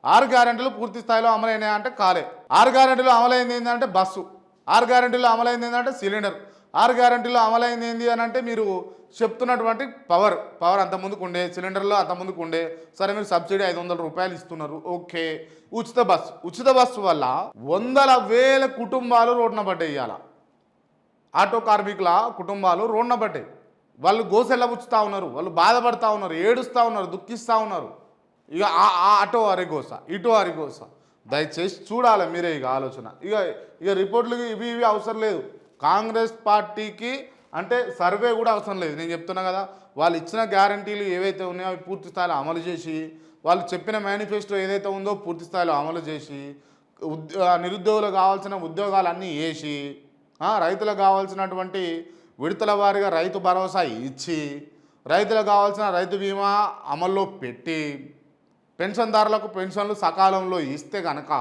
6 గ్యారెంటీలు పూర్తి స్థాయిలో అమలైనాయా అంటే కాలే. 6 గ్యారెంటీలు అమలైంది ఏంటంటే బస్సు, 6 గ్యారెంటీలు అమలైంది ఏంటంటే సిలిండర్, 6 గ్యారెంటీలు అమలైంది ఏంది అని అంటే మీరు చెప్తున్నటువంటి పవర్ అంత ముందుకు ఉండే, సిలిండర్లో అంత ముందుకు ఉండే. సరే మీరు సబ్సిడీ 500 రూపాయలు ఇస్తున్నారు, ఓకే. ఉచిత బస్సు వల్ల వందల వేల కుటుంబాలు రోడ్డున పడ్డాయి. ఇవాళ ఆటో కార్మికుల కుటుంబాలు రోడ్డున పడ్డాయి. వాళ్ళు గోసెల్లబుచ్చుతూ ఉన్నారు, వాళ్ళు బాధపడతా ఉన్నారు, ఏడుస్తూ ఉన్నారు, దుఃఖిస్తూ ఉన్నారు. ఇక అటో అరిగోస, ఇటో అరిగోస. దయచేసి చూడాలి మీరే ఇక ఆలోచన. ఇక రిపోర్ట్లు ఇవి అవసరం లేదు కాంగ్రెస్ పార్టీకి. అంటే సర్వే కూడా అవసరం లేదు. నేను చెప్తున్నా కదా, వాళ్ళు ఇచ్చిన గ్యారంటీలు ఏవైతే ఉన్నాయో అవి పూర్తి స్థాయిలో అమలు చేసి, వాళ్ళు చెప్పిన మేనిఫెస్టో ఏదైతే ఉందో పూర్తి స్థాయిలో అమలు చేసి, నిరుద్యోగులకు కావాల్సిన ఉద్యోగాలన్నీ వేసి, రైతులకు కావాల్సినటువంటి విడతల వారీగా రైతు భరోసా ఇచ్చి, రైతులకు కావాల్సిన రైతు బీమా అమల్లో పెట్టి, పెన్షన్దారులకు పెన్షన్లు సకాలంలో ఇస్తే కనుక